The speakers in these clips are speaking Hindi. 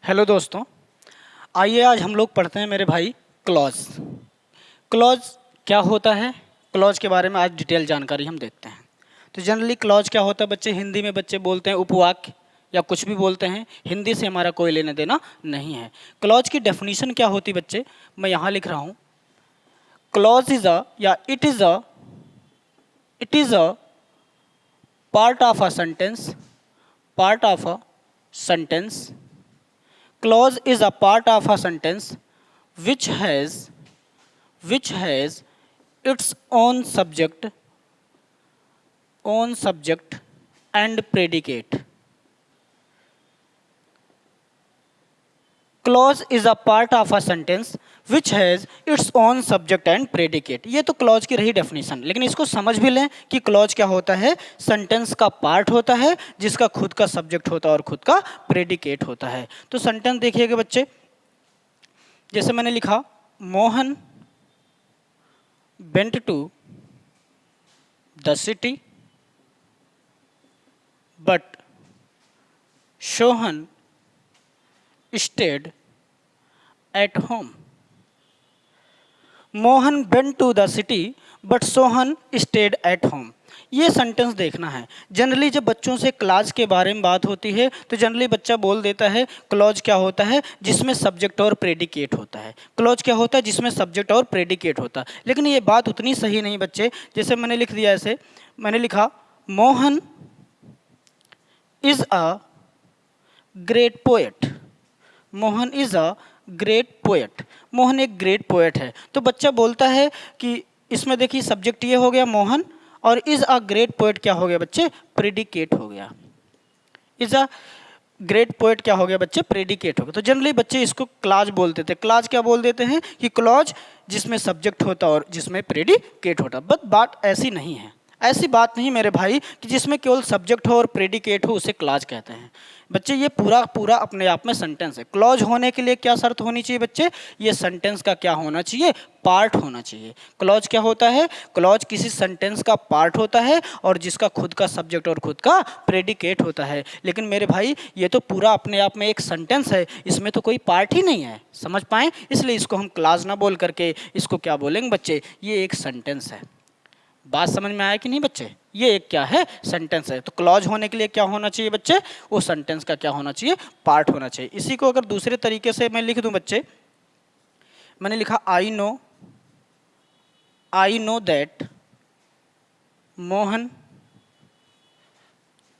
हेलो दोस्तों, आइए आज हम लोग पढ़ते हैं मेरे भाई क्लॉज। क्लॉज क्या होता है, क्लॉज के बारे में आज डिटेल जानकारी हम देखते हैं। तो जनरली क्लॉज क्या होता है बच्चे, हिंदी में बच्चे बोलते हैं उपवाक्य या कुछ भी बोलते हैं, हिंदी से हमारा कोई लेना देना नहीं है। क्लॉज की डेफिनेशन क्या होती बच्चे, मैं यहाँ लिख रहा हूँ। क्लॉज इज अ या it is a part of a sentence, part of a sentence. Clause is a part of a sentence which has its own subject and predicate. Clause is a part of a sentence which has its own subject and predicate. ये तो क्लॉज की रही डेफिनेशन, लेकिन इसको समझ भी लें कि क्लॉज क्या होता है। सेंटेंस का पार्ट होता है जिसका खुद का सब्जेक्ट होता है और खुद का प्रेडिकेट होता है। तो सेंटेंस देखिएगा बच्चे, जैसे मैंने लिखा Mohan went to the city but Sohan stayed at home. Mohan went to the city but Sohan stayed at home. ये सेंटेंस देखना है। जनरली जब बच्चों से क्लॉज के बारे में बात होती है तो जनरली बच्चा बोल देता है क्लॉज क्या होता है, जिसमें सब्जेक्ट और प्रेडिकेट होता है। क्लॉज क्या होता है, जिसमें सब्जेक्ट और प्रेडिकेट होता है। लेकिन ये बात उतनी सही नहीं बच्चे। जैसे मैंने लिख दिया, ऐसे मैंने लिखा Mohan is a great poet. Mohan is a great poet. Mohan एक ग्रेट पोएट है। तो बच्चा बोलता है कि इसमें देखिए सब्जेक्ट ये हो गया मोहन, और इज अ ग्रेट पोएट क्या हो गया बच्चे, प्रेडिकेट हो गया। इज अ ग्रेट पोएट क्या हो गया बच्चे, प्रेडिकेट हो गया। तो जनरली बच्चे इसको क्लॉज बोलते थे। क्लॉज क्या बोल देते हैं कि क्लॉज जिसमें सब्जेक्ट होता और जिसमें प्रेडिकेट होता। बट बात ऐसी नहीं है, ऐसी बात नहीं मेरे भाई कि जिसमें केवल सब्जेक्ट हो और प्रेडिकेट हो उसे क्लॉज कहते हैं। बच्चे ये पूरा पूरा अपने आप में सेंटेंस है। क्लॉज होने के लिए क्या शर्त होनी चाहिए बच्चे, ये सेंटेंस का क्या होना चाहिए, पार्ट होना चाहिए। क्लॉज क्या होता है, क्लॉज किसी सेंटेंस का पार्ट होता है और जिसका खुद का सब्जेक्ट और खुद का प्रेडिकेट होता है। लेकिन मेरे भाई ये तो पूरा अपने आप में एक सेंटेंस है, इसमें तो कोई पार्ट ही नहीं है, समझ पाए। इसलिए इसको हम क्लॉज ना बोल करके इसको क्या बोलेंगे बच्चे, ये एक सेंटेंस है। बात समझ में आया कि नहीं बच्चे, ये एक क्या है, सेंटेंस है। तो क्लॉज होने के लिए क्या होना चाहिए बच्चे, वो सेंटेंस का क्या होना चाहिए, पार्ट होना चाहिए। इसी को अगर दूसरे तरीके से मैं लिख दूं बच्चे, मैंने लिखा I know that Mohan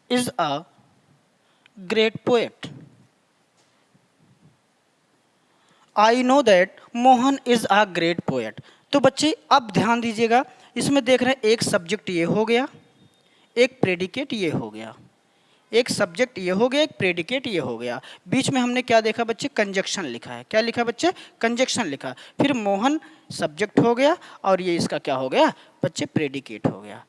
is a great poet. I know that Mohan is a great poet. तो बच्चे अब ध्यान दीजिएगा, इसमें देख रहे हैं एक सब्जेक्ट ये हो गया, एक प्रेडिकेट ये हो गया। एक सब्जेक्ट ये हो गया, एक प्रेडिकेट ये हो गया। बीच में हमने क्या देखा बच्चे, कंजक्शन लिखा है। क्या लिखा बच्चे, कंजक्शन लिखा। फिर मोहन सब्जेक्ट हो गया और ये इसका क्या हो गया बच्चे, प्रेडिकेट हो गया।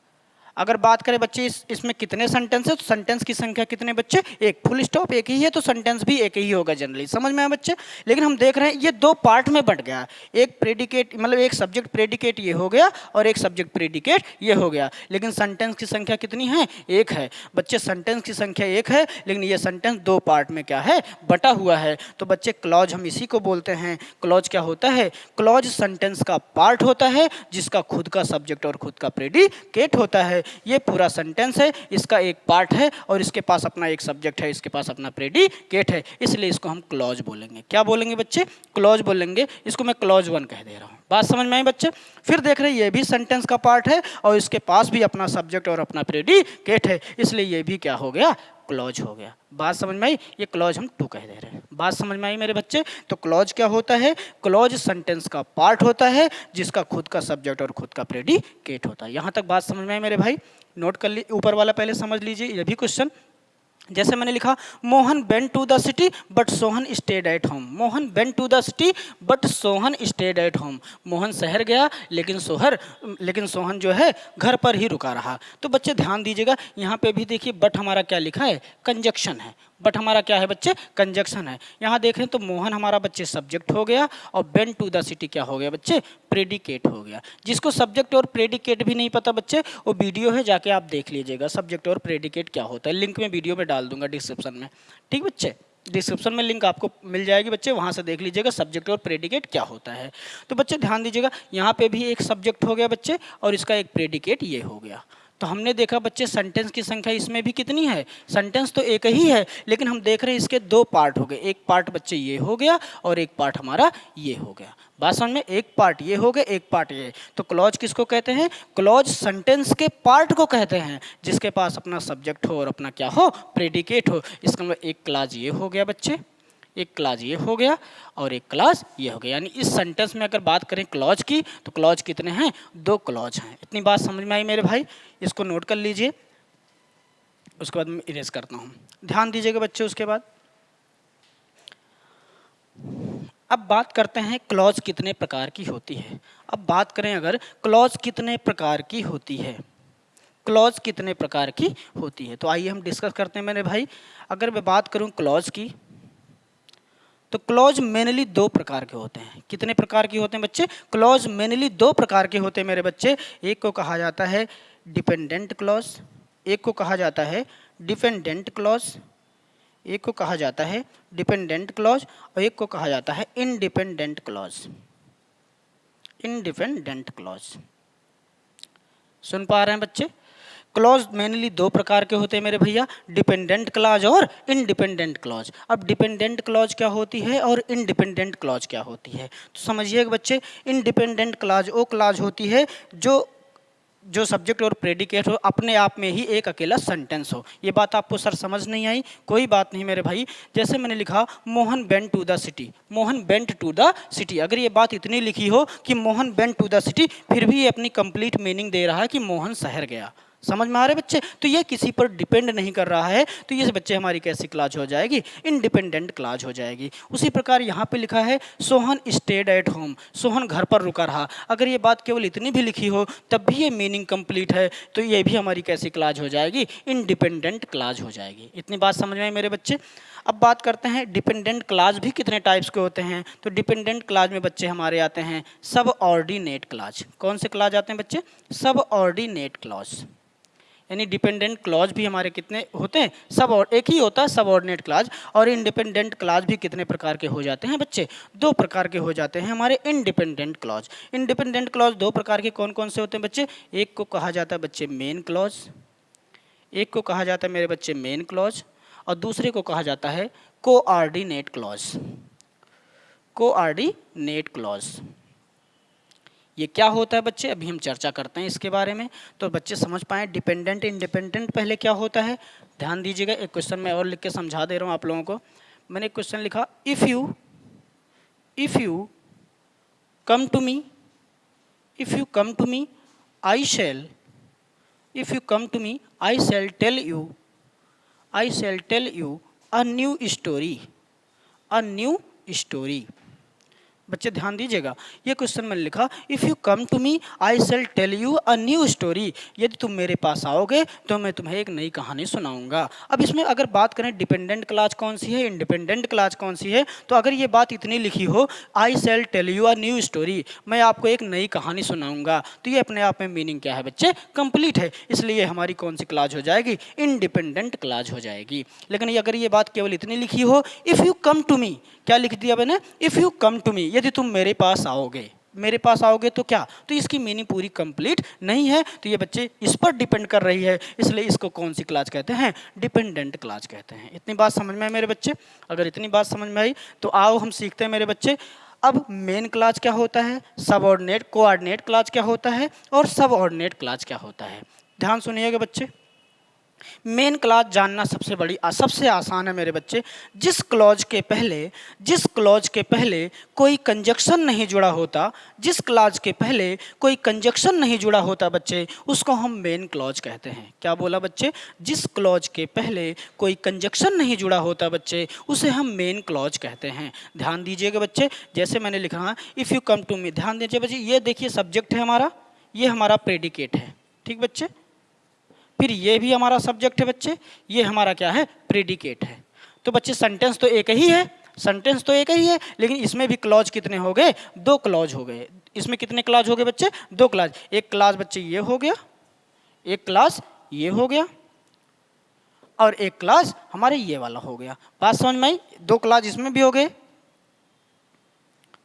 अगर बात करें बच्चे इसमें कितने सेंटेंस है, तो सेंटेंस की संख्या कितने बच्चे, एक। फुल स्टॉप एक ही है तो सेंटेंस भी एक ही होगा जनरली, समझ में आया बच्चे। लेकिन हम देख रहे हैं ये दो पार्ट में बंट गया। एक प्रेडिकेट मतलब एक सब्जेक्ट प्रेडिकेट ये हो गया और एक सब्जेक्ट प्रेडिकेट ये हो गया। लेकिन सेंटेंस की संख्या कितनी है, एक है बच्चे। सेंटेंस की संख्या एक है लेकिन ये सेंटेंस दो पार्ट में क्या है, बटा हुआ है। तो बच्चे क्लॉज हम इसी को बोलते हैं। क्लॉज क्या होता है, क्लॉज सेंटेंस का पार्ट होता है जिसका खुद का सब्जेक्ट और खुद का प्रेडिकेट होता है। ये पूरा सेंटेंस है, इसका एक पार्ट है और इसके पास अपना एक सब्जेक्ट है, इसके पास अपना प्रेडिकेट है। इसलिए इसको हम क्लॉज बोलेंगे। क्या बोलेंगे बच्चे, क्लॉज बोलेंगे। इसको मैं क्लॉज वन कह दे रहा हूँ। बात समझ में आई बच्चे। फिर देख रहे हैं ये भी सेंटेंस का पार्ट है और इसके पास भी अपना सब्जेक्ट और अपना प्रेडिकेट है, इसलिए ये भी क्या हो गया, क्लॉज हो गया। बात समझ में आई, ये क्लॉज हम टू कह दे रहे हैं। बात समझ में आई मेरे बच्चे। तो क्लॉज क्या होता है, क्लॉज सेंटेंस का पार्ट होता है जिसका खुद का सब्जेक्ट और खुद का प्रेडिकेट होता है। यहां तक बात समझ में आई मेरे भाई। नोट कर ली, ऊपर वाला पहले समझ लीजिए। ये भी क्वेश्चन जैसे मैंने लिखा Mohan went to the city but Sohan stayed at home. Mohan went to the city but Sohan stayed at home. Mohan शहर गया लेकिन सोहन जो है घर पर ही रुका रहा। तो बच्चे ध्यान दीजिएगा, यहाँ पे भी देखिए बट हमारा क्या लिखा है, कंजक्शन है। बट हमारा क्या है बच्चे, कंजक्शन है। यहाँ देख रहे हैं तो मोहन हमारा बच्चे सब्जेक्ट हो गया और वेंट टू द सिटी क्या हो गया बच्चे, प्रेडिकेट हो गया। जिसको सब्जेक्ट और प्रेडिकेट भी नहीं पता बच्चे, वो वीडियो है जाके आप देख लीजिएगा, सब्जेक्ट और प्रेडिकेट क्या होता है। लिंक में वीडियो में डाल दूंगा डिस्क्रिप्शन में, ठीक बच्चे। डिस्क्रिप्शन में लिंक आपको मिल जाएगी बच्चे, वहाँ से देख लीजिएगा सब्जेक्ट और प्रेडिकेट क्या होता है। तो बच्चे ध्यान दीजिएगा, यहाँ पे भी एक सब्जेक्ट हो गया बच्चे और इसका एक प्रेडिकेट ये हो गया। तो हमने देखा बच्चे सेंटेंस की संख्या इसमें भी कितनी है, सेंटेंस तो एक ही है लेकिन हम देख रहे हैं इसके दो पार्ट हो गए। एक पार्ट बच्चे ये हो गया और एक पार्ट हमारा ये हो गया। बात समझ में, एक पार्ट ये हो गया एक पार्ट ये। तो क्लॉज किसको कहते हैं, क्लॉज सेंटेंस के पार्ट को कहते हैं जिसके पास अपना सब्जेक्ट हो और अपना क्या हो, प्रेडिकेट हो। इसका मतलब एक क्लॉज ये हो गया बच्चे, एक क्लॉज ये हो गया और एक क्लॉज ये हो गया। यानी इस सेंटेंस में अगर बात करें क्लॉज की तो क्लॉज कितने हैं, दो क्लॉज हैं। इतनी बात समझ में आई मेरे भाई, इसको नोट कर लीजिए। उसके बाद मैं इरेज करता हूँ, ध्यान दीजिएगा बच्चे। उसके बाद अब बात करते हैं क्लॉज कितने प्रकार की होती है। अब बात करें अगर क्लॉज कितने प्रकार की होती है, क्लॉज कितने प्रकार की होती है, तो आइए हम डिस्कस करते हैं मेरे भाई। अगर मैं बात करूं क्लॉज की तो क्लॉज मेनली दो प्रकार के होते हैं। कितने प्रकार के होते हैं बच्चे, क्लॉज मेनली दो प्रकार के होते हैं मेरे बच्चे। एक को कहा जाता है डिपेंडेंट क्लॉज, एक को कहा जाता है डिपेंडेंट क्लॉज, एक को कहा जाता है डिपेंडेंट क्लॉज और एक को कहा जाता है इंडिपेंडेंट क्लॉज। इंडिपेंडेंट क्लॉज सुन पा रहे हैं बच्चे। क्लॉज मेनली दो प्रकार के होते हैं मेरे भैया, डिपेंडेंट क्लॉज और इंडिपेंडेंट क्लॉज। अब डिपेंडेंट क्लॉज क्या होती है और इंडिपेंडेंट क्लॉज क्या होती है, तो समझिएगा बच्चे। इंडिपेंडेंट क्लॉज वो क्लॉज होती है जो सब्जेक्ट और प्रेडिकेट हो, अपने आप में ही एक अकेला सेंटेंस हो। ये बात आपको सर समझ नहीं आई, कोई बात नहीं मेरे भाई। जैसे मैंने लिखा Mohan went to the city, Mohan went to the city, अगर ये बात इतनी लिखी हो कि Mohan went to the city, फिर भी ये अपनी कंप्लीट मीनिंग दे रहा है कि मोहन शहर गया। समझ में आ रहे बच्चे, तो ये किसी पर डिपेंड नहीं कर रहा है, तो ये बच्चे हमारी कैसी क्लॉज हो जाएगी, इंडिपेंडेंट क्लॉज हो जाएगी। उसी प्रकार यहाँ पे लिखा है Sohan stayed at home, Sohan घर पर रुका रहा, अगर ये बात केवल इतनी भी लिखी हो तब भी ये मीनिंग कंप्लीट है, तो ये भी हमारी कैसी क्लॉज हो जाएगी, इंडिपेंडेंट क्लॉज हो जाएगी। इतनी बात समझ में आई मेरे बच्चे। अब बात करते हैं डिपेंडेंट क्लॉज भी कितने टाइप्स के होते हैं। तो डिपेंडेंट क्लॉज में बच्चे हमारे आते हैं सब ऑर्डिनेट क्लॉज। कौन से क्लॉज आते हैं बच्चे, सब ऑर्डिनेट क्लॉज। यानी डिपेंडेंट क्लॉज भी हमारे कितने होते हैं, सब, और एक ही होता है सबऑर्डिनेट क्लॉज। और इंडिपेंडेंट क्लॉज भी कितने प्रकार के हो जाते हैं बच्चे, दो प्रकार के हो जाते हैं हमारे इंडिपेंडेंट क्लॉज। इंडिपेंडेंट क्लॉज दो प्रकार के कौन कौन से होते हैं बच्चे, एक को कहा जाता है बच्चे मेन क्लॉज, एक को कहा जाता है मेरे बच्चे मेन क्लॉज और दूसरे को कहा जाता है कोऑर्डिनेट क्लॉज। कोऑर्डिनेट क्लॉज ये क्या होता है बच्चे, अभी हम चर्चा करते हैं इसके बारे में, तो बच्चे समझ पाएँ डिपेंडेंट इंडिपेंडेंट पहले क्या होता है। ध्यान दीजिएगा, एक क्वेश्चन मैं और लिख के समझा दे रहा हूँ आप लोगों को। मैंने एक क्वेश्चन लिखा, if you come to me, if you come to me I shall, if you come to me I shall tell you a new story, a new story. बच्चे ध्यान दीजिएगा, ये क्वेश्चन मैंने लिखा, if you come to me I shall tell you a new story, यदि तुम मेरे पास आओगे तो मैं तुम्हें एक नई कहानी सुनाऊंगा। अब इसमें अगर बात करें डिपेंडेंट क्लॉज कौन सी है, इंडिपेंडेंट क्लॉज कौन सी है, तो अगर ये बात इतनी लिखी हो I shall tell you a new story, मैं आपको एक नई कहानी सुनाऊंगा, तो ये अपने आप में मीनिंग क्या है बच्चे, कंप्लीट है। इसलिए हमारी कौन सी क्लॉज हो जाएगी, इंडिपेंडेंट क्लॉज हो जाएगी। लेकिन अगर ये बात केवल इतनी लिखी हो, if you come to me, क्या लिख दिया मैंने, if you come to me, यदि तुम मेरे पास आओगे, मेरे पास आओगे तो क्या, तो इसकी मीनिंग पूरी कंप्लीट नहीं है, तो ये बच्चे इस पर डिपेंड कर रही है, इसलिए इसको कौन सी क्लॉज कहते हैं, डिपेंडेंट क्लॉज कहते हैं। इतनी बात समझ में आई मेरे बच्चे। अगर इतनी बात समझ में आई तो आओ हम सीखते हैं मेरे बच्चे। अब मेन क्लॉज क्या होता है, सबऑर्डिनेट, कोऑर्डिनेट क्लॉज क्या होता है और सबऑर्डिनेट क्लॉज क्या होता है। ध्यान सुनिएगा बच्चे, मेन क्लॉज जानना सबसे आसान है मेरे बच्चे। जिस क्लॉज के पहले कोई कंजक्शन नहीं जुड़ा होता, जिस क्लॉज के पहले कोई कंजक्शन नहीं जुड़ा होता बच्चे, उसको हम मेन क्लॉज कहते हैं। क्या बोला बच्चे, जिस क्लॉज के पहले कोई कंजक्शन नहीं जुड़ा होता बच्चे, उसे हम मेन क्लॉज कहते हैं। ध्यान दीजिएगा बच्चे, जैसे मैंने लिखा if you come to me, ध्यान दीजिए बच्चे, ये देखिए सब्जेक्ट है हमारा, ये हमारा प्रेडिकेट है, ठीक बच्चे। फिर ये भी हमारा सब्जेक्ट है बच्चे, ये हमारा क्या है, प्रेडिकेट है। तो बच्चे सेंटेंस तो एक ही है, सेंटेंस तो एक ही है, लेकिन इसमें भी क्लॉज कितने हो गए, दो क्लॉज हो गए। इसमें कितने क्लॉज हो गए बच्चे, दो क्लॉज। एक क्लॉज बच्चे ये हो गया, एक क्लॉज ये हो गया। और एक क्लॉज हमारे ये वाला हो गया। बात समझ में आई? दो क्लॉज इसमें भी हो गए,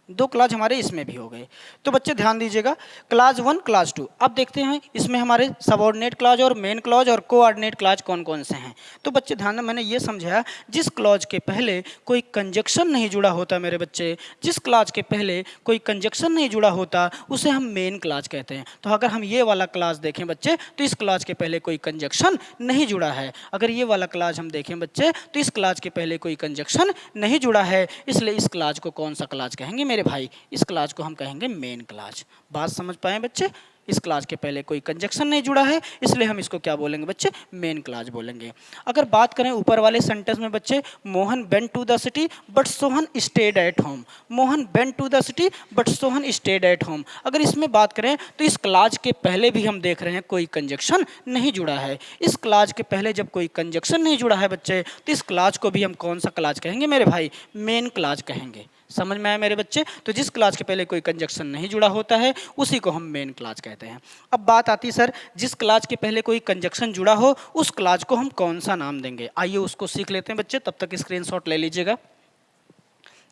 दो क्लाज हमारे इसमें भी हो गए। तो बच्चे ध्यान दीजिएगा, क्लाज 1 क्लाज 2। अब देखते हैं इसमें हमारे सबऑर्डिनेट क्लॉज और मेन क्लॉज और कोऑर्डिनेट क्लॉज कौन कौन से हैं। तो बच्चे ध्यान दें, मैंने ये समझाया जिस क्लॉज के पहले कोई कंजक्शन नहीं जुड़ा होता मेरे बच्चे, जिस क्लॉज के पहले कोई कंजक्शन नहीं जुड़ा होता उसे हम मेन क्लॉज कहते हैं। तो अगर हम ये वाला क्लॉज देखें बच्चे तो इस क्लॉज के पहले कोई कंजक्शन नहीं जुड़ा है। अगर ये वाला क्लॉज हम देखें बच्चे तो इस क्लॉज के पहले कोई कंजक्शन नहीं जुड़ा है, इसलिए इस क्लॉज को कौन सा क्लॉज कहेंगे मेरे भाई? इस क्लॉज को हम कहेंगे मेन क्लॉज। बात समझ पाए बच्चे? इस क्लॉज के पहले कोई कंजक्शन नहीं जुड़ा है, इसलिए हम इसको क्या बोलेंगे बच्चे? मेन क्लॉज बोलेंगे। अगर बात करें ऊपर वाले सेंटेंस में बच्चे, Mohan went to the city but Sohan stayed at home. Mohan went to the city but Sohan stayed at home. अगर इसमें बात करें तो इस क्लॉज के पहले भी हम देख रहे हैं कोई कंजक्शन नहीं जुड़ा है। इस क्लॉज के पहले जब कोई कंजक्शन नहीं जुड़ा है बच्चे तो इस क्लॉज को भी हम कौन सा क्लॉज कहेंगे मेरे भाई? मेन क्लॉज कहेंगे। समझ में आया मेरे बच्चे? तो जिस क्लॉज के पहले कोई कंजक्शन नहीं जुड़ा होता है उसी को हम मेन क्लॉज कहते हैं। अब बात आती सर, जिस क्लॉज के पहले कोई कंजक्शन जुड़ा हो उस क्लॉज को हम कौन सा नाम देंगे? आइए उसको सीख लेते हैं बच्चे, तब तक स्क्रीनशॉट ले लीजिएगा।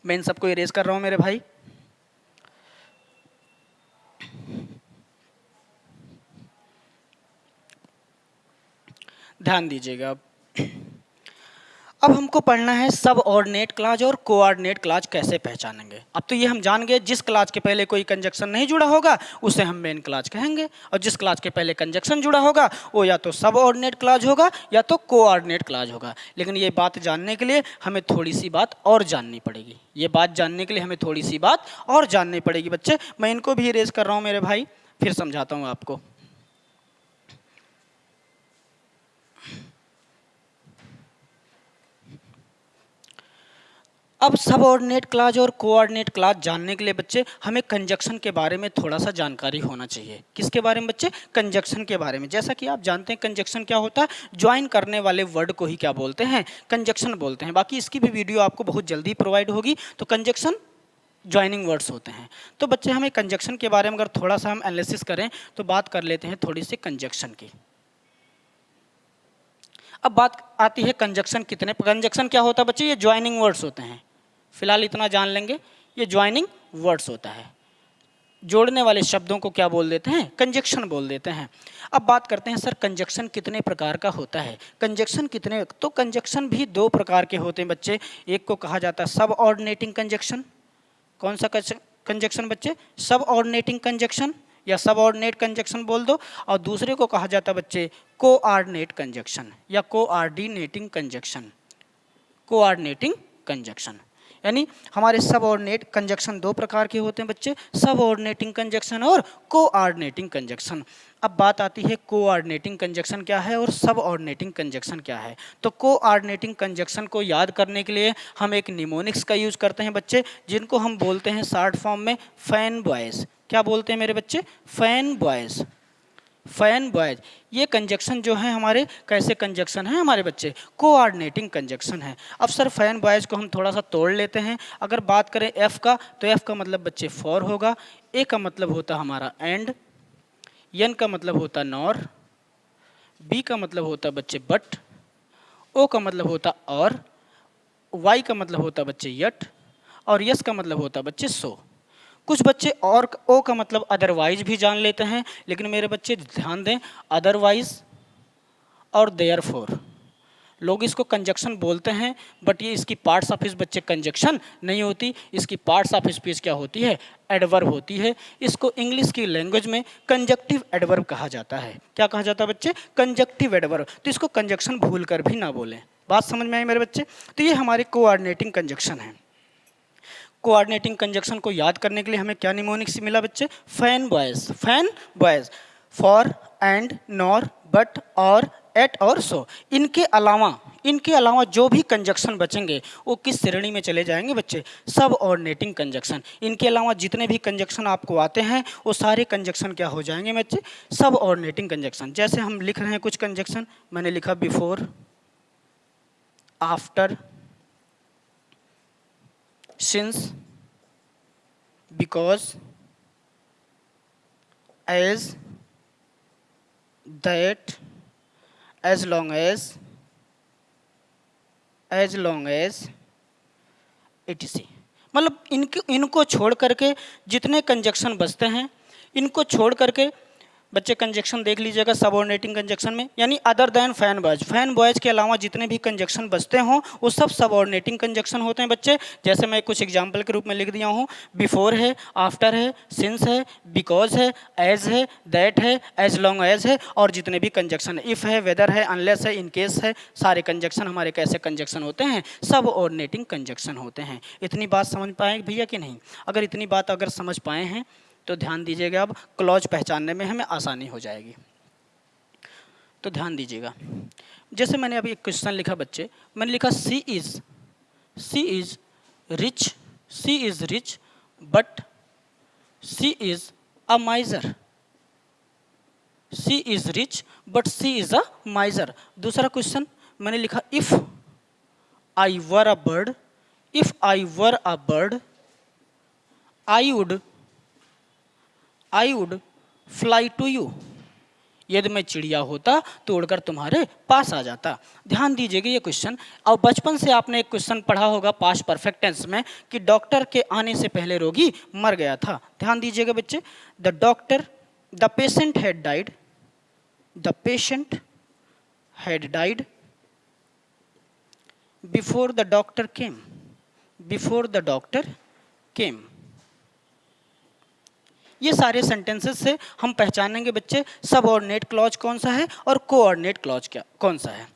मैं इन सबको इरेज कर रहा हूं मेरे भाई। ध्यान दीजिएगा, अब हमको पढ़ना है सब ऑर्डिनेट क्लॉज और कोऑर्डिनेट क्लॉज कैसे पहचानेंगे। अब तो ये हम जान गए, जिस क्लॉज के पहले कोई कंजक्शन नहीं जुड़ा होगा उसे हम मेन क्लॉज कहेंगे, और जिस क्लॉज के पहले कंजक्शन जुड़ा होगा वो या तो सब ऑर्डिनेट क्लॉज होगा या तो कोऑर्डिनेट क्लॉज होगा। लेकिन ये बात जानने के लिए हमें थोड़ी सी बात और जाननी पड़ेगी। ये बात जानने के लिए हमें थोड़ी सी बात और जाननी पड़ेगी बच्चे। मैं इनको भी इरेज कर रहा हूँ मेरे भाई, फिर समझाता हूँ आपको। अब सबऑर्डिनेट क्लॉज और कोऑर्डिनेट क्लॉज जानने के लिए बच्चे हमें कंजक्शन के बारे में थोड़ा सा जानकारी होना चाहिए। किसके बारे में बच्चे? कंजक्शन के बारे में। जैसा कि आप जानते हैं कंजक्शन क्या होता है, ज्वाइन करने वाले वर्ड को ही क्या बोलते हैं? कंजक्शन बोलते हैं। बाकी इसकी भी वीडियो आपको बहुत जल्दी प्रोवाइड होगी। तो कंजक्शन ज्वाइनिंग वर्ड्स होते हैं। तो बच्चे हमें कंजक्शन के बारे में अगर थोड़ा सा हम एनालिसिस करें तो बात कर लेते हैं थोड़ी सी कंजक्शन की। अब बात आती है कंजक्शन कितने, कंजक्शन क्या होता है बच्चे? ये ज्वाइनिंग वर्ड्स होते हैं। फिलहाल इतना जान लेंगे, ये ज्वाइनिंग वर्ड्स होता है। जोड़ने वाले शब्दों को क्या बोल देते हैं? कंजक्शन बोल देते हैं। अब बात करते हैं सर कंजक्शन कितने प्रकार का होता है? कंजक्शन कितने, तो कंजक्शन भी दो प्रकार के होते हैं बच्चे। एक को कहा जाता है सब ऑर्डिनेटिंग कंजक्शन। कौन सा कंजक्शन बच्चे? सब ऑर्डिनेटिंग कंजक्शन या सब ऑर्डिनेट कंजक्शन बोल दो। और दूसरे को कहा जाता है बच्चे कोऑर्डिनेट कंजक्शन या कोऑर्डिनेटिंग कंजक्शन। कोऑर्डिनेटिंग कंजक्शन यानी हमारे सबऑर्डिनेट कंजक्शन दो प्रकार के होते हैं बच्चे, सबऑर्डिनेटिंग कंजक्शन और कोऑर्डिनेटिंग कंजक्शन। अब बात आती है कोऑर्डिनेटिंग कंजक्शन क्या है और सबऑर्डिनेटिंग कंजक्शन क्या है। तो कोऑर्डिनेटिंग कंजक्शन को याद करने के लिए हम एक निमोनिक्स का यूज करते हैं बच्चे, जिनको हम बोलते हैं शॉर्ट फॉर्म में फैन बॉयज। क्या बोलते हैं मेरे बच्चे? Fan boys. फैन बॉयज ये कंजक्शन जो है हमारे कैसे कंजक्शन है हमारे बच्चे? कोऑर्डिनेटिंग कंजक्शन है। अब सर फैन बॉयज को हम थोड़ा सा तोड़ लेते हैं। अगर बात करें एफ का, तो एफ का मतलब बच्चे फॉर होगा, ए का मतलब होता हमारा एंड, एन का मतलब होता नॉर, बी का मतलब होता बच्चे बट, ओ का मतलब होता और, वाई का मतलब होता बच्चे यट, और यस का मतलब होता बच्चे सो। कुछ बच्चे और ओ का मतलब अदरवाइज भी जान लेते हैं, लेकिन मेरे बच्चे ध्यान दें, अदरवाइज और देयरफॉर लोग इसको कंजक्शन बोलते हैं, बट ये इसकी पार्ट्स ऑफ स्पीच बच्चे कंजक्शन नहीं होती। इसकी पार्ट्स ऑफ स्पीच क्या होती है? एडवर्ब होती है। इसको इंग्लिश की लैंग्वेज में कंजक्टिव एडवर्ब कहा जाता है। क्या कहा जाता है बच्चे? Conjunctive adverb. तो इसको कंजक्शन भूल कर भी ना बोलें। बात समझ में आई मेरे बच्चे? तो ये हमारे कोऑर्डिनेटिंग कंजक्शन है। कोऑर्डिनेटिंग कंजक्शन को याद करने के लिए हमें क्या निमोनिक्स मिला बच्चे? Fan boys. Fan boys for, and, nor, but, और, एट और सो। इनके अलावा जो भी कंजक्शन बचेंगे वो किस श्रेणी में चले जाएंगे बच्चे? सब ऑर्डिनेटिंग कंजक्शन। इनके अलावा जितने भी कंजक्शन आपको आते हैं वो सारे कंजक्शन क्या हो जाएंगे बच्चे? सब ऑर्डिनेटिंग कंजक्शन। जैसे हम लिख रहे हैं कुछ कंजक्शन, मैंने लिखा before, after, since, because, as, that, as long as, as long as etc। मतलब इनको छोड़ करके जितने कंजक्शन बचते हैं, इनको छोड़ करके बच्चे कंजक्शन देख लीजिएगा सबऑर्डिनेटिंग कंजक्शन में, यानी अदर देन फैन बॉयज के अलावा जितने भी कंजक्शन बचते हों वो सब सबऑर्डिनेटिंग कंजक्शन होते हैं बच्चे। जैसे मैं कुछ एग्जांपल के रूप में लिख दिया हूँ, बिफोर है, आफ्टर है, सिंस है, बिकॉज है, एज है, दैट है, एज लॉन्ग एज है, और जितने भी कंजक्शन है, इफ़ है, वेदर है, अनलेस है, इनकेस है, सारे कंजक्शन हमारे कैसे कंजक्शन होते हैं, सबऑर्डिनेटिंग कंजक्शन होते हैं। इतनी बात समझ पाए भैया कि नहीं? अगर इतनी बात अगर समझ पाए हैं तो ध्यान दीजिएगा, अब क्लॉज पहचानने में हमें आसानी हो जाएगी। तो ध्यान दीजिएगा, जैसे मैंने अभी एक क्वेश्चन लिखा बच्चे, मैंने लिखा she is rich, she is rich but she is a miser, she is rich but she is a miser. दूसरा क्वेश्चन मैंने लिखा if I were a bird, if I were a bird I would fly to you, यदि मैं चिड़िया होता तो उड़कर तुम्हारे पास आ जाता। ध्यान दीजिएगा ये क्वेश्चन, और बचपन से आपने एक क्वेश्चन पढ़ा होगा पास्ट परफेक्ट टेंस में कि डॉक्टर के आने से पहले रोगी मर गया था। ध्यान दीजिएगा बच्चे, the patient had died, the patient had died before the doctor came, before the doctor केम। ये सारे सेंटेंसेस से हम पहचानेंगे बच्चे सबऑर्डिनेट क्लॉज कौन सा है और कोऑर्डिनेट क्लॉज क्या कौन सा है।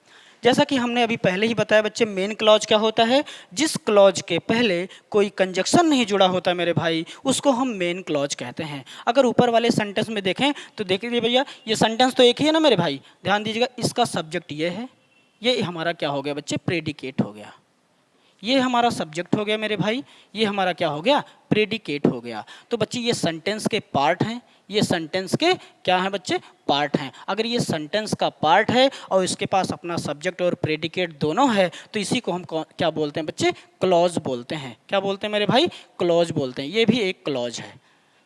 जैसा कि हमने अभी पहले ही बताया बच्चे, मेन क्लॉज क्या होता है? जिस क्लॉज के पहले कोई कंजक्शन नहीं जुड़ा होता मेरे भाई, उसको हम मेन क्लॉज कहते हैं। अगर ऊपर वाले सेंटेंस में देखें तो देखिए भैया, ये सेंटेंस तो एक ही है ना मेरे भाई, ध्यान दीजिएगा, इसका सब्जेक्ट ये है, ये हमारा क्या हो गया बच्चे? प्रेडिकेट हो गया। ये हमारा सब्जेक्ट हो गया मेरे भाई, ये हमारा क्या हो गया? प्रेडिकेट हो गया। तो बच्चे ये सेंटेंस के पार्ट हैं, ये सेंटेंस के क्या हैं बच्चे? पार्ट हैं। अगर ये सेंटेंस का पार्ट है और इसके पास अपना सब्जेक्ट और प्रेडिकेट दोनों है तो इसी को हम क्या बोलते हैं बच्चे? क्लॉज बोलते हैं। क्या बोलते हैं मेरे भाई? क्लॉज बोलते हैं। ये भी एक क्लॉज है,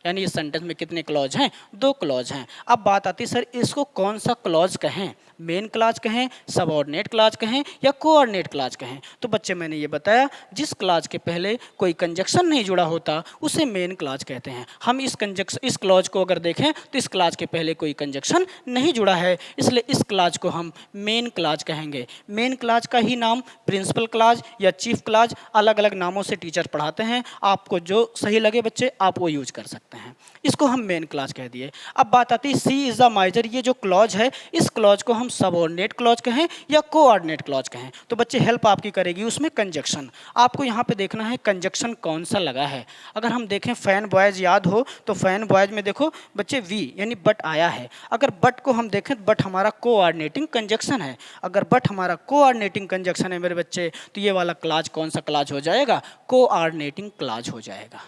यानी इस सेंटेंस में कितने क्लॉज हैं? 2 क्लॉज हैं। अब बात आती है सर इसको कौन सा क्लॉज कहें? मेन क्लॉज कहें, सबऑर्डिनेट क्लॉज कहें या कोऑर्डिनेट क्लॉज कहें? तो बच्चे मैंने ये बताया, जिस क्लॉज के पहले कोई कंजक्शन नहीं जुड़ा होता उसे मेन क्लॉज कहते हैं। हम इस क्लॉज को अगर देखें तो इस क्लॉज के पहले कोई कंजक्शन नहीं जुड़ा है, इसलिए इस क्लॉज को हम मेन क्लॉज कहेंगे। मेन क्लॉज का ही नाम प्रिंसिपल क्लॉज या चीफ क्लॉज, अलग अलग नामों से टीचर पढ़ाते हैं, आपको जो सही लगे बच्चे आप वो यूज कर सकते हैं। इसको हम मेन क्लॉज कह दिए। अब बात आती है सी इज द माइजर, ये जो क्लॉज है इस क्लॉज को हम सबऑर्डिनेट क्लॉज कहें या कोऑर्डिनेट क्लॉज कहें? तो बच्चे हेल्प आपकी करेगी उसमें कंजक्शन। आपको यहाँ पे देखना है कंजक्शन कौन सा लगा है। अगर हम देखें फैन बॉयज याद हो तो फैन बॉयज में देखो बच्चे वी यानी बट आया है। अगर बट को हम देखें, बट हमारा कोऑर्डिनेटिंग कंजक्शन है। अगर बट हमारा कोऑर्डिनेटिंग कंजक्शन है मेरे बच्चे, तो ये वाला क्लॉज कौन सा क्लॉज हो जाएगा? कोऑर्डिनेटिंग क्लॉज हो जाएगा।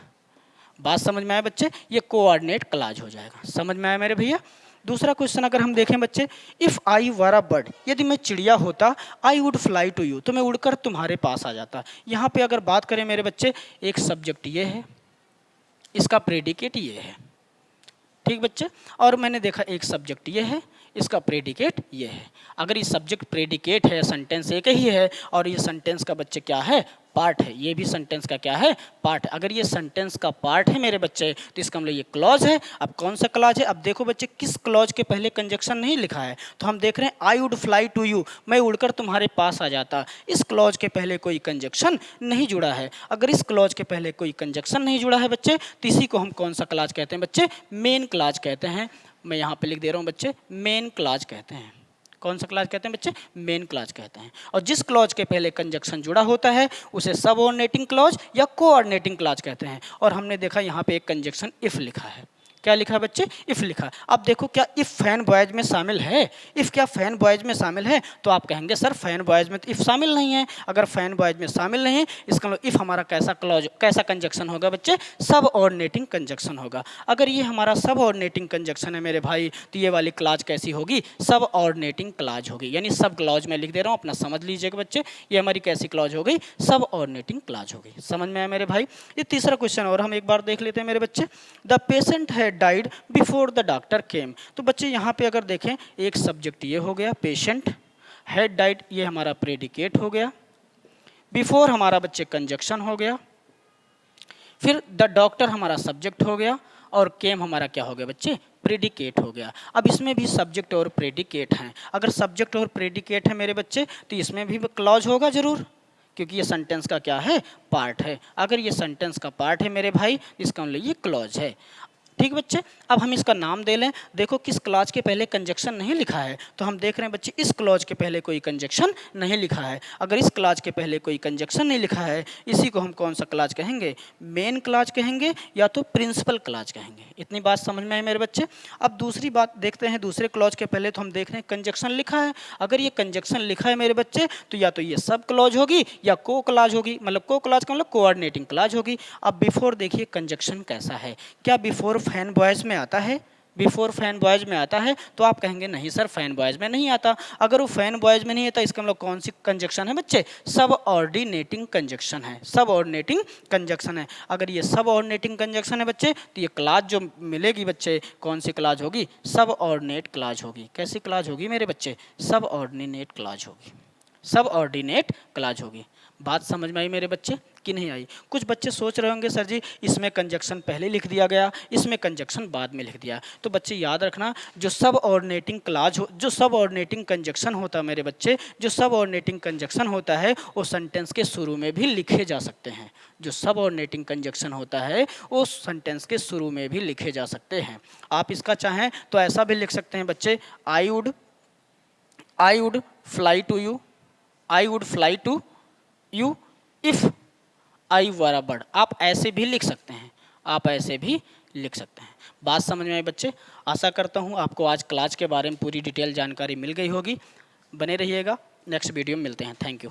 बात समझ में आया बच्चे? ये कोऑर्डिनेट क्लॉज हो जाएगा। समझ में आया मेरे भैया? दूसरा क्वेश्चन अगर हम देखें बच्चे, if I were a bird, यदि मैं चिड़िया होता, I would fly to you, तो मैं उड़कर तुम्हारे पास आ जाता। यहाँ पे अगर बात करें मेरे बच्चे, एक सब्जेक्ट ये है, इसका प्रेडिकेट ये है, ठीक बच्चे, और मैंने देखा एक सब्जेक्ट ये है, इसका प्रेडिकेट ये है। अगर ये सब्जेक्ट प्रेडिकेट है, सेंटेंस एक ही है, और ये सेंटेंस का बच्चे क्या है? पार्ट है। ये भी सेंटेंस का क्या है? पार्ट है। अगर ये सेंटेंस का पार्ट है मेरे बच्चे तो इसका मतलब ये क्लॉज है। अब कौन सा क्लॉज है? अब देखो बच्चे, किस क्लॉज के पहले कंजक्शन नहीं लिखा है, तो हम देख रहे हैं I would fly to you, मैं उड़कर तुम्हारे पास आ जाता। इस क्लॉज के पहले कोई कंजक्शन नहीं जुड़ा है। अगर इस क्लॉज के पहले कोई कंजक्शन नहीं जुड़ा है बच्चे, तो इसी को हम कौन सा क्लॉज कहते हैं बच्चे? मेन क्लॉज कहते हैं। मैं यहाँ पे लिख दे रहा हूँ बच्चे, मेन क्लॉज कहते हैं। कौन सा क्लॉज कहते हैं बच्चे? मेन क्लॉज कहते हैं। और जिस क्लॉज के पहले कंजक्शन जुड़ा होता है उसे सबऑर्डिनेटिंग क्लॉज या कोऑर्डिनेटिंग क्लॉज कहते हैं। और हमने देखा यहाँ पे एक कंजक्शन इफ लिखा है। क्या लिखा है बच्चे? इफ लिखा। अब देखो, क्या इफ फैन बॉयज में शामिल है? इफ क्या फैन बॉयज में शामिल है? तो आप कहेंगे सर फैन बॉयज में तो इफ शामिल नहीं है। अगर फैन बॉयज में शामिल नहीं है, इसका मतलब इफ हमारा कैसा क्लॉज, कैसा कंजक्शन होगा बच्चे? सबऑर्डिनेटिंग कंजक्शन होगा। अगर ये हमारा सबऑर्डिनेटिंग कंजक्शन है मेरे भाई, तो ये वाली क्लॉज कैसी होगी? सबऑर्डिनेटिंग क्लॉज होगी। यानी सब क्लॉज में लिख दे रहा हूँ, अपना समझ लीजिएगा बच्चे, ये हमारी कैसी क्लॉज हो गई? सबऑर्डिनेटिंग क्लॉज हो गई। समझ में आया मेरे भाई? ये तीसरा क्वेश्चन और हम एक बार देख लेते हैं मेरे बच्चे। द पेशेंट है डाइड बिफोर द डॉक्टर केम। तो बच्चे यहाँ पे अगर देखें, एक सब्जेक्ट ये हो गया पेशेंट, हैड डाइड ये हमारा प्रेडिकेट हो गया, बिफोर हमारा बच्चे कंजक्शन हो गया, फिर द डॉक्टर हमारा सब्जेक्ट हो गया, और केम हमारा क्या हो गया बच्चे, प्रेडिकेट हो गया। अब इसमें भी सब्जेक्ट और प्रेडिकेट हैं। अगर सब्जेक्ट और प्रेडिकेट है मेरे बच्चे तो इसमें भी क्लॉज होगा जरूर, क्योंकि ये सेंटेंस का क्या है, पार्ट है। अगर ये सेंटेंस का पार्ट है मेरे भाई, इसका मतलब ये क्लॉज है। ठीक बच्चे, अब हम इसका नाम दे लें। देखो किस क्लॉज के पहले कंजक्शन नहीं लिखा है, तो हम देख रहे हैं बच्चे इस क्लॉज के पहले कोई कंजक्शन नहीं लिखा है। अगर इस क्लॉज के पहले कोई कंजक्शन नहीं लिखा है, इसी को हम कौन सा क्लॉज कहेंगे, मेन क्लॉज कहेंगे या तो प्रिंसिपल क्लॉज कहेंगे। इतनी बात समझ में आई मेरे बच्चे। अब दूसरी बात देखते हैं, दूसरे क्लॉज के पहले तो हम देख रहे हैं कंजक्शन लिखा है। अगर ये कंजक्शन लिखा है मेरे बच्चे तो या तो ये सब क्लॉज होगी या को क्लॉज होगी, मतलब को क्लॉज का मतलब कोऑर्डिनेटिंग क्लॉज होगी। अब बिफोर देखिए कंजक्शन कैसा है, क्या बिफोर फैन बॉयज में आता है, बिफोर फैन बॉयज में आता है, तो आप कहेंगे नहीं सर फैन बॉयज में नहीं आता। अगर वो फैन बॉयज में नहीं आता, इसका मतलब कौन सी कंजक्शन है बच्चे, सब ऑर्डिनेटिंग कंजक्शन है, सब ऑर्डिनेटिंग कंजक्शन है। अगर ये सब ऑर्डिनेटिंग कंजक्शन है बच्चे, तो ये क्लॉज जो मिलेगी बच्चे, कौन सी क्लॉज होगी, सब ऑर्डिनेट क्लॉज होगी। कैसी क्लॉज होगी मेरे बच्चे, सब ऑर्डिनेट क्लॉज होगी, सब ऑर्डिनेट क्लॉज होगी। बात समझ में आई मेरे बच्चे कि नहीं आई? कुछ बच्चे सोच रहे होंगे सर जी इसमें कंजक्शन पहले लिख दिया गया, इसमें कंजक्शन बाद में लिख दिया। तो बच्चे याद रखना, जो सब ऑर्डिनेटिंग क्लॉज हो, जो सब ऑर्डिनेटिंग कंजक्शन होता है मेरे बच्चे, जो सब ऑर्डिनेटिंग कंजक्शन होता है वो सेंटेंस के शुरू में भी लिखे जा सकते हैं। जो सब ऑर्डिनेटिंग कंजक्शन होता है वो सेंटेंस के शुरू में भी लिखे जा सकते हैं। आप इसका चाहें तो ऐसा भी लिख सकते हैं बच्चे, I would fly to you, I would fly to you if I were a bird. आप ऐसे भी लिख सकते हैं, आप ऐसे भी लिख सकते हैं। बात समझ में आई बच्चे? आशा करता हूँ आपको आज क्लास के बारे में पूरी डिटेल जानकारी मिल गई होगी। बने रहिएगा, नेक्स्ट वीडियो में मिलते हैं। Thank you.